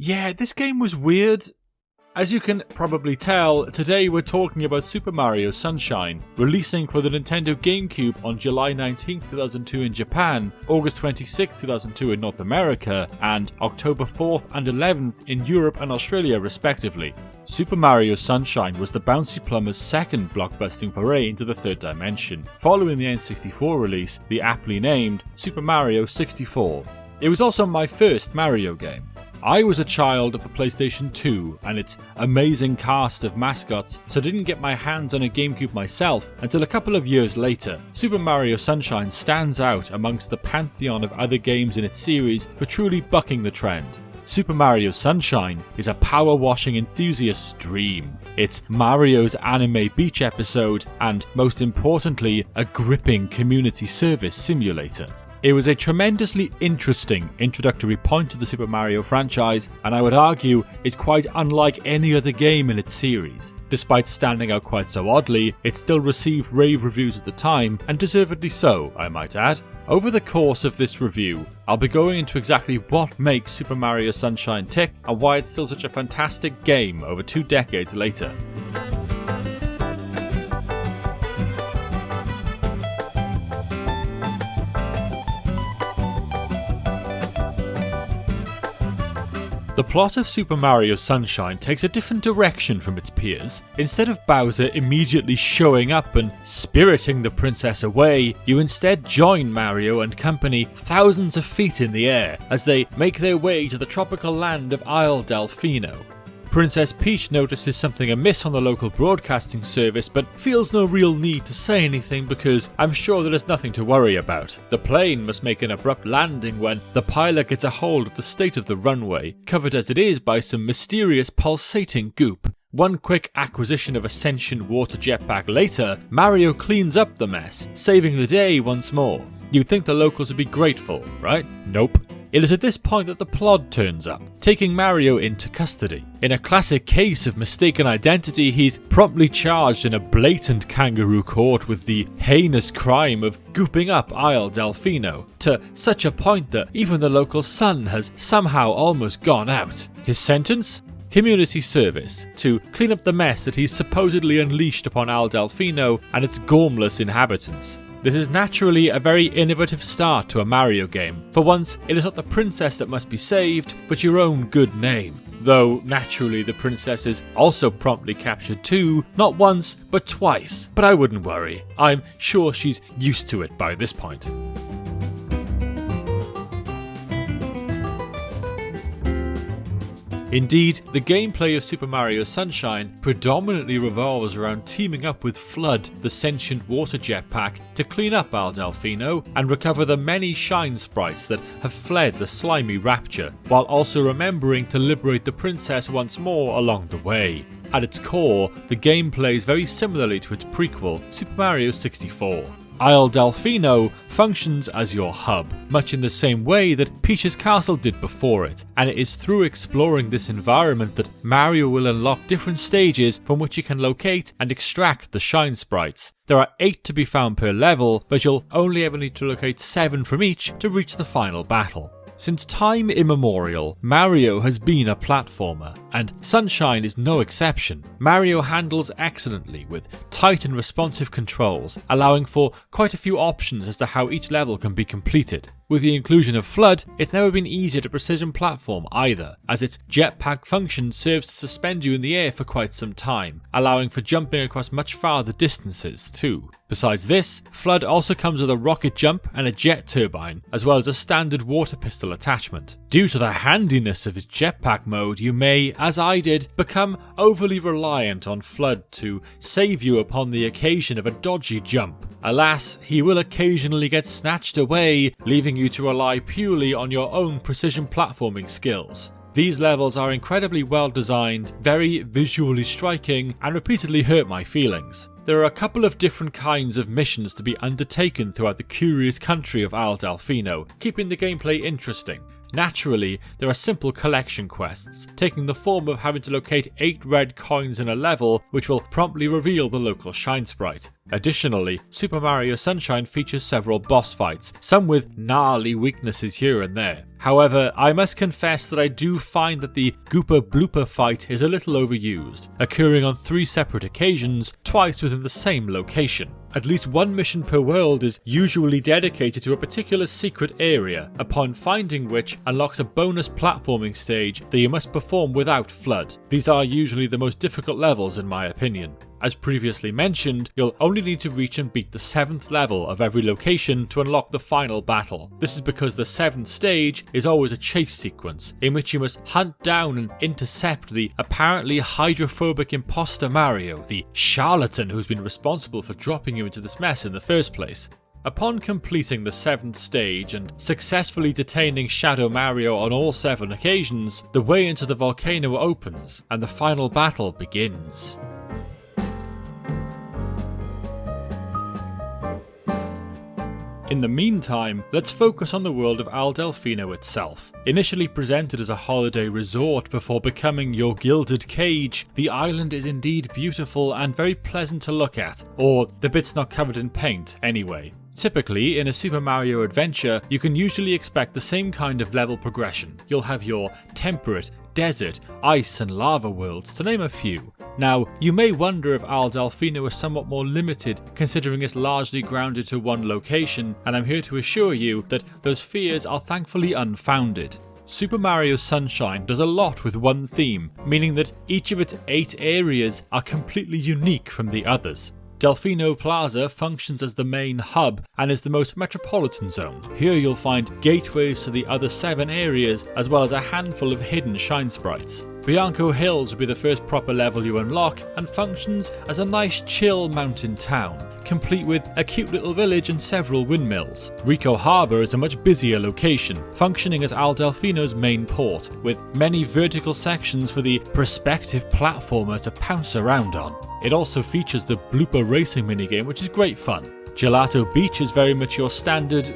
Yeah, this game was weird. As you can probably tell, today we're talking about Super Mario Sunshine, releasing for the Nintendo GameCube on July 19, 2002 in Japan, August 26, 2002 in North America, and October 4th and 11th in Europe and Australia respectively. Super Mario Sunshine was the bouncy plumber's second blockbusting foray into the third dimension, following the N64 release, the aptly named Super Mario 64. It was also my first Mario game. I was a child of the PlayStation 2 and its amazing cast of mascots, so didn't get my hands on a GameCube myself until a couple of years later. Super Mario Sunshine stands out amongst the pantheon of other games in its series for truly bucking the trend. Super Mario Sunshine is a power-washing enthusiast's dream. It's Mario's anime beach episode and, most importantly, a gripping community service simulator. It was a tremendously interesting introductory point to the Super Mario franchise, and I would argue it's quite unlike any other game in its series. Despite standing out quite so oddly, it still received rave reviews at the time, and deservedly so, I might add. Over the course of this review, I'll be going into exactly what makes Super Mario Sunshine tick, and why it's still such a fantastic game over 2 decades later. The plot of Super Mario Sunshine takes a different direction from its peers. Instead of Bowser immediately showing up and spiriting the princess away, you instead join Mario and company thousands of feet in the air as they make their way to the tropical land of Isle Delfino. Princess Peach notices something amiss on the local broadcasting service but feels no real need to say anything because I'm sure there is nothing to worry about. The plane must make an abrupt landing when the pilot gets a hold of the state of the runway, covered as it is by some mysterious pulsating goop. One quick acquisition of a sentient water jetpack later, Mario cleans up the mess, saving the day once more. You'd think the locals would be grateful, right? Nope. It is at this point that the Plod turns up, taking Mario into custody. In a classic case of mistaken identity, he's promptly charged in a blatant kangaroo court with the heinous crime of gooping up Isle Delfino, to such a point that even the local sun has somehow almost gone out. His sentence? Community service, to clean up the mess that he's supposedly unleashed upon Isle Delfino and its gormless inhabitants. This is naturally a very innovative start to a Mario game. For once, it is not the princess that must be saved, but your own good name. Though, naturally, the princess is also promptly captured too, not once, but twice. But I wouldn't worry. I'm sure she's used to it by this point. Indeed, the gameplay of Super Mario Sunshine predominantly revolves around teaming up with Fludd, the sentient water jetpack, to clean up Isle Delfino and recover the many shine sprites that have fled the slimy rapture, while also remembering to liberate the princess once more along the way. At its core, the game plays very similarly to its prequel, Super Mario 64. Isle Delfino functions as your hub, much in the same way that Peach's Castle did before it, and it is through exploring this environment that Mario will unlock different stages from which he can locate and extract the shine sprites. There are 8 to be found per level, but you'll only ever need to locate 7 from each to reach the final battle. Since time immemorial, Mario has been a platformer, and Sunshine is no exception. Mario handles excellently with tight and responsive controls, allowing for quite a few options as to how each level can be completed. With the inclusion of Fludd, it's never been easier to precision platform either, as its jetpack function serves to suspend you in the air for quite some time, allowing for jumping across much farther distances too. Besides this, Fludd also comes with a rocket jump and a jet turbine, as well as a standard water pistol attachment. Due to the handiness of its jetpack mode, you may, as I did, become overly reliant on Fludd to save you upon the occasion of a dodgy jump. Alas, he will occasionally get snatched away, leaving you to rely purely on your own precision platforming skills. These levels are incredibly well designed, very visually striking, and repeatedly hurt my feelings. There are a couple of different kinds of missions to be undertaken throughout the curious country of Isle Delfino, keeping the gameplay interesting. Naturally, there are simple collection quests, taking the form of having to locate 8 red coins in a level, which will promptly reveal the local shine sprite. Additionally, Super Mario Sunshine features several boss fights, some with gnarly weaknesses here and there. However, I must confess that I do find that the Gooper Blooper fight is a little overused, occurring on 3 separate occasions, twice within the same location. At least one mission per world is usually dedicated to a particular secret area, upon finding which unlocks a bonus platforming stage that you must perform without Fludd. These are usually the most difficult levels in my opinion. As previously mentioned, you'll only need to reach and beat the 7th level of every location to unlock the final battle. This is because the 7th stage is always a chase sequence, in which you must hunt down and intercept the apparently hydrophobic imposter Mario, the charlatan who's been responsible for dropping you into this mess in the first place. Upon completing the 7th stage and successfully detaining Shadow Mario on all 7 occasions, the way into the volcano opens and the final battle begins. In the meantime, let's focus on the world of Al Delfino itself. Initially presented as a holiday resort before becoming your gilded cage, the island is indeed beautiful and very pleasant to look at, or the bits not covered in paint anyway. Typically, in a Super Mario adventure, you can usually expect the same kind of level progression. You'll have your temperate, desert, ice and lava worlds, to name a few. Now, you may wonder if Al Delfino is somewhat more limited, considering it's largely grounded to one location, and I'm here to assure you that those fears are thankfully unfounded. Super Mario Sunshine does a lot with one theme, meaning that each of its 8 areas are completely unique from the others. Delfino Plaza functions as the main hub and is the most metropolitan zone. Here you'll find gateways to the other 7 areas, as well as a handful of hidden shine sprites. Bianco Hills will be the first proper level you unlock and functions as a nice chill mountain town, complete with a cute little village and several windmills. Rico Harbour is a much busier location, functioning as Al Delfino's main port, with many vertical sections for the prospective platformer to pounce around on. It also features the blooper racing minigame, which is great fun. Gelato Beach is very much your standard,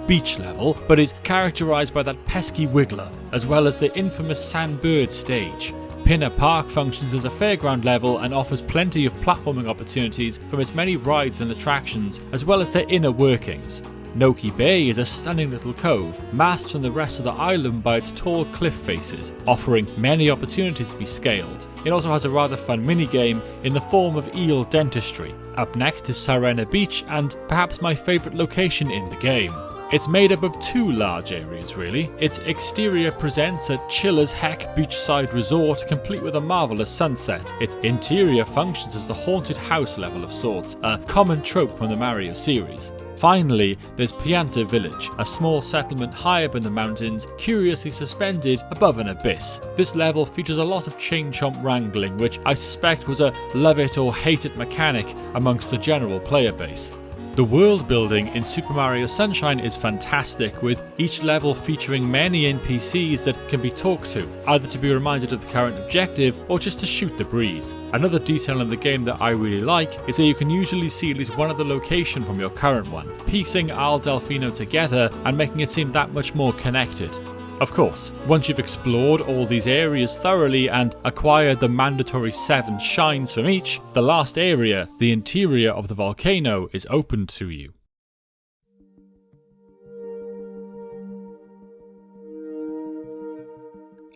beach level, but is characterised by that pesky wiggler, as well as the infamous Sandbird stage. Pinner Park functions as a fairground level and offers plenty of platforming opportunities from its many rides and attractions, as well as their inner workings. Noki Bay is a stunning little cove, masked from the rest of the island by its tall cliff faces, offering many opportunities to be scaled. It also has a rather fun minigame in the form of eel dentistry. Up next is Sirena Beach, and perhaps my favourite location in the game. It's made up of 2 large areas really. Its exterior presents a chill as heck beachside resort complete with a marvellous sunset. Its interior functions as the haunted house level of sorts, a common trope from the Mario series. Finally, there's Pianta Village, a small settlement high up in the mountains, curiously suspended above an abyss. This level features a lot of chain chomp wrangling, which I suspect was a love it or hate it mechanic amongst the general player base. The world building in Super Mario Sunshine is fantastic, with each level featuring many NPCs that can be talked to, either to be reminded of the current objective or just to shoot the breeze. Another detail in the game that I really like is that you can usually see at least one other location from your current one, piecing Al Delfino together and making it seem that much more connected. Of course, once you've explored all these areas thoroughly and acquired the mandatory 7 shines from each, the last area, the interior of the volcano, is open to you.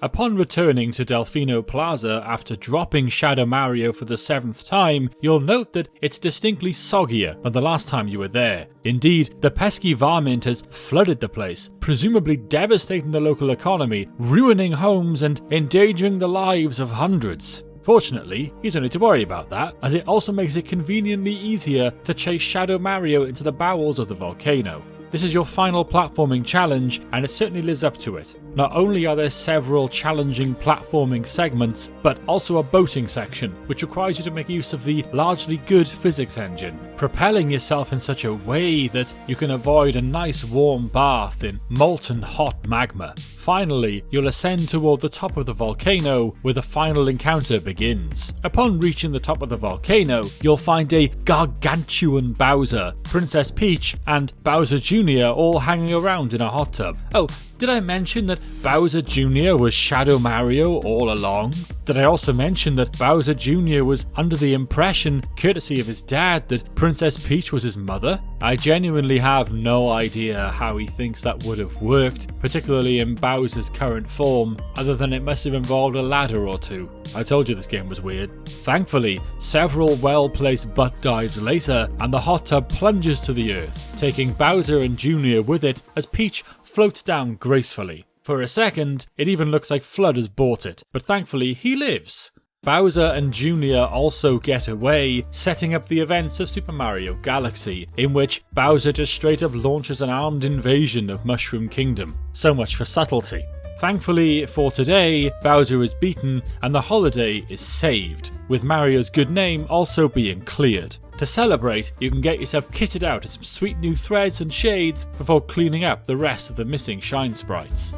Upon returning to Delfino Plaza after dropping Shadow Mario for the 7th time, you'll note that it's distinctly soggier than the last time you were there. Indeed, the pesky varmint has flooded the place, presumably devastating the local economy, ruining homes and endangering the lives of hundreds. Fortunately, you don't need to worry about that, as it also makes it conveniently easier to chase Shadow Mario into the bowels of the volcano. This is your final platforming challenge, and it certainly lives up to it. not only are there several challenging platforming segments, but also a boating section, which requires you to make use of the largely good physics engine, propelling yourself in such a way that you can avoid a nice warm bath in molten hot magma. Finally, you'll ascend toward the top of the volcano, where the final encounter begins. Upon reaching the top of the volcano, you'll find a gargantuan Bowser, Princess Peach, and Bowser Jr. all hanging around in a hot tub. Oh, did I mention that Bowser Jr. was Shadow Mario all along? Did I also mention that Bowser Jr. was under the impression, courtesy of his dad, that Princess Peach was his mother? I genuinely have no idea how he thinks that would have worked, particularly in Bowser's current form, other than it must have involved a ladder or two. I told you this game was weird. Thankfully, several well-placed butt dives later, and the hot tub plunges to the earth, taking Bowser and Jr. with it as Peach floats down gracefully. For a second, it even looks like Fludd has bought it, but thankfully he lives. Bowser and Jr. also get away, setting up the events of Super Mario Galaxy, in which Bowser just straight up launches an armed invasion of Mushroom Kingdom. So much for subtlety. Thankfully for today, Bowser is beaten and the holiday is saved, with Mario's good name also being cleared. To celebrate, you can get yourself kitted out in some sweet new threads and shades before cleaning up the rest of the missing Shine Sprites.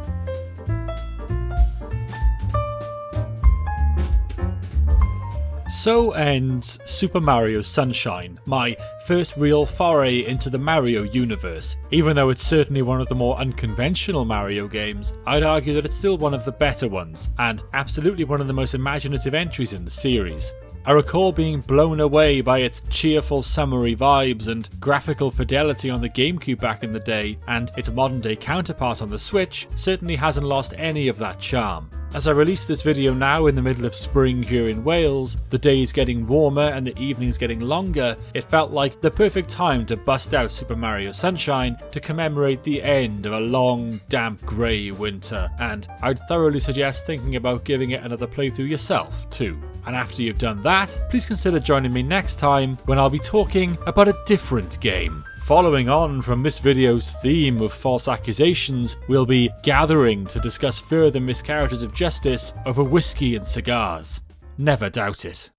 So ends Super Mario Sunshine, my first real foray into the Mario universe. Even though it's certainly one of the more unconventional Mario games, I'd argue that it's still one of the better ones, and absolutely one of the most imaginative entries in the series. I recall being blown away by its cheerful summery vibes and graphical fidelity on the GameCube back in the day, and its modern day counterpart on the Switch certainly hasn't lost any of that charm. As I release this video now in the middle of spring here in Wales, the days getting warmer and the evenings getting longer, it felt like the perfect time to bust out Super Mario Sunshine to commemorate the end of a long, damp, grey winter, and I'd thoroughly suggest thinking about giving it another playthrough yourself too. And after you've done that, please consider joining me next time when I'll be talking about a different game. Following on from this video's theme of false accusations, we'll be gathering to discuss further miscarriages of justice over whiskey and cigars. Never doubt it.